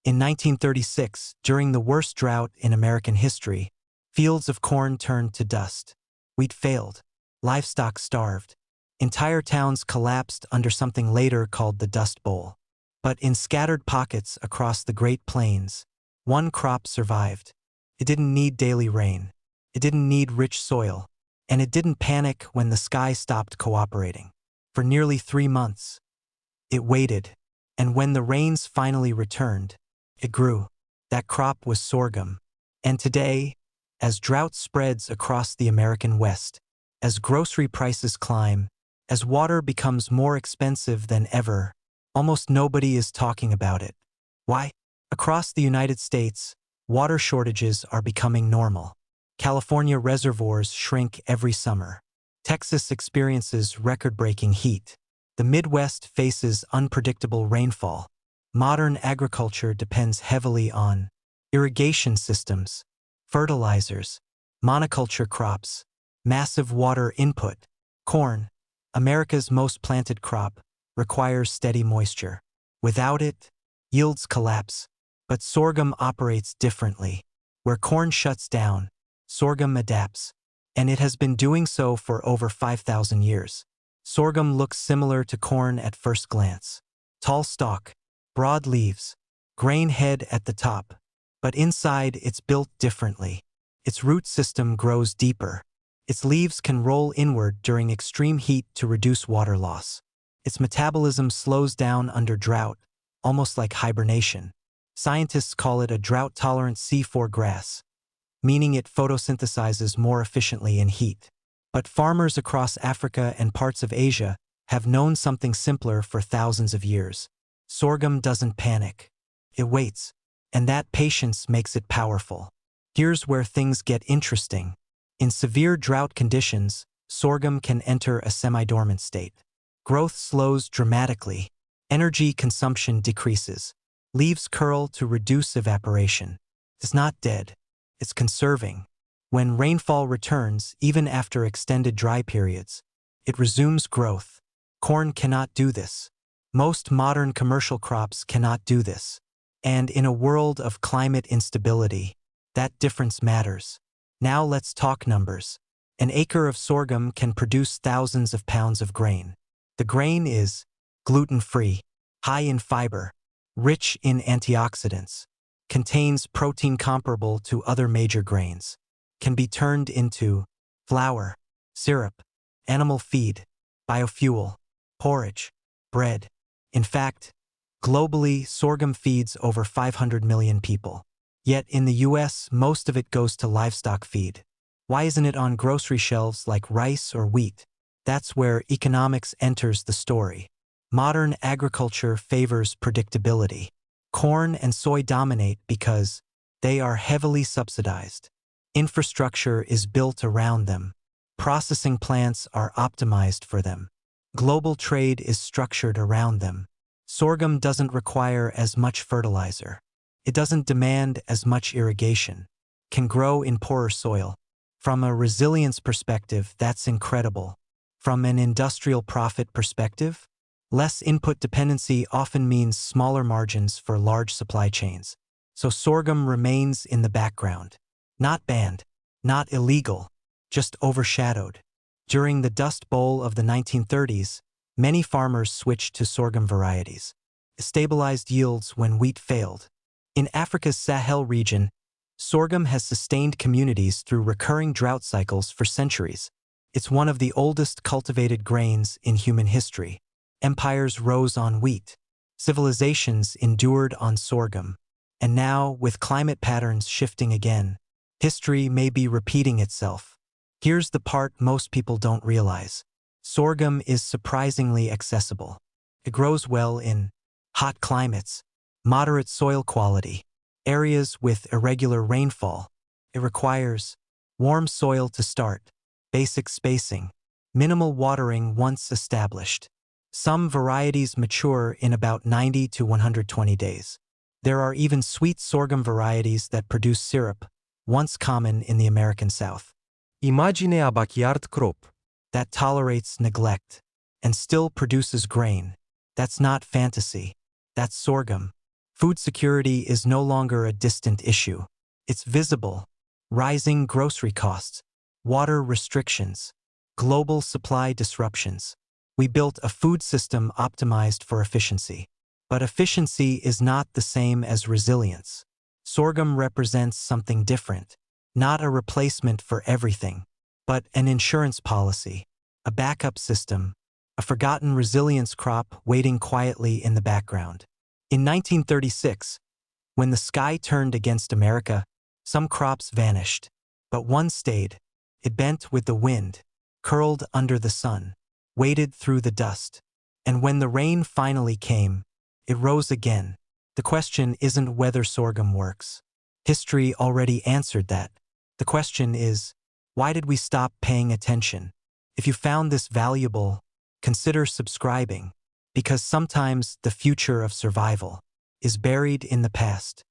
In 1936, during the worst drought in American history, fields of corn turned to dust. Wheat failed. Livestock starved. Entire towns collapsed under something later called the Dust Bowl. But in scattered pockets across the Great Plains, one crop survived. It didn't need daily rain. It didn't need rich soil. And it didn't panic when the sky stopped cooperating. For nearly 3 months, it waited. And when the rains finally returned, it grew. That crop was sorghum. And today, as drought spreads across the American West, as grocery prices climb, as water becomes more expensive than ever, almost nobody is talking about it. Why? Across the United States, water shortages are becoming normal. California reservoirs shrink every summer. Texas experiences record-breaking heat. The Midwest faces unpredictable rainfall. Modern agriculture depends heavily on irrigation systems, fertilizers, monoculture crops, massive water input. Corn, America's most planted crop, requires steady moisture. Without it, yields collapse. But sorghum operates differently. Where corn shuts down, sorghum adapts. And it has been doing so for over 5,000 years. Sorghum looks similar to corn at first glance. Tall stalk, broad leaves, grain head at the top. But inside it's built differently. Its root system grows deeper. Its leaves can roll inward during extreme heat to reduce water loss. Its metabolism slows down under drought, almost like hibernation. Scientists call it a drought-tolerant C4 grass, meaning it photosynthesizes more efficiently in heat. But farmers across Africa and parts of Asia have known something simpler for thousands of years. Sorghum doesn't panic. It waits, and that patience makes it powerful. Here's where things get interesting. In severe drought conditions, sorghum can enter a semi-dormant state. Growth slows dramatically. Energy consumption decreases. Leaves curl to reduce evaporation. It's not dead. It's conserving. When rainfall returns, even after extended dry periods, it resumes growth. Corn cannot do this. Most modern commercial crops cannot do this. And in a world of climate instability, that difference matters. Now let's talk numbers. An acre of sorghum can produce thousands of pounds of grain. The grain is gluten-free, high in fiber, rich in antioxidants, contains protein comparable to other major grains, can be turned into flour, syrup, animal feed, biofuel, porridge, bread. In fact, globally, sorghum feeds over 500 million people. Yet in the US, most of it goes to livestock feed. Why isn't it on grocery shelves like rice or wheat? That's where economics enters the story. Modern agriculture favors predictability. Corn and soy dominate because they are heavily subsidized. Infrastructure is built around them. Processing plants are optimized for them. Global trade is structured around them. Sorghum doesn't require as much fertilizer. It doesn't demand as much irrigation. Can grow in poorer soil. From a resilience perspective, that's incredible. From an industrial profit perspective, less input dependency often means smaller margins for large supply chains. So sorghum remains in the background. Not banned, not illegal, just overshadowed. During the Dust Bowl of the 1930s, many farmers switched to sorghum varieties. Stabilized yields when wheat failed. In Africa's Sahel region, sorghum has sustained communities through recurring drought cycles for centuries. It's one of the oldest cultivated grains in human history. Empires rose on wheat. Civilizations endured on sorghum. And now, with climate patterns shifting again, history may be repeating itself. Here's the part most people don't realize. Sorghum is surprisingly accessible. It grows well in hot climates, moderate soil quality, areas with irregular rainfall. It requires warm soil to start, basic spacing, minimal watering once established. Some varieties mature in about 90 to 120 days. There are even sweet sorghum varieties that produce syrup, once common in the American South. Imagine a backyard crop that tolerates neglect and still produces grain. That's not fantasy. That's sorghum. Food security is no longer a distant issue. It's visible. Rising grocery costs, water restrictions, global supply disruptions. We built a food system optimized for efficiency. But efficiency is not the same as resilience. Sorghum represents something different, not a replacement for everything, but an insurance policy, a backup system, a forgotten resilience crop waiting quietly in the background. In 1936, when the sky turned against America, some crops vanished, but one stayed. It bent with the wind, curled under the sun, waded through the dust. And when the rain finally came, it rose again. The question isn't whether sorghum works. History already answered that. The question is, why did we stop paying attention? If you found this valuable, consider subscribing, because sometimes the future of survival is buried in the past.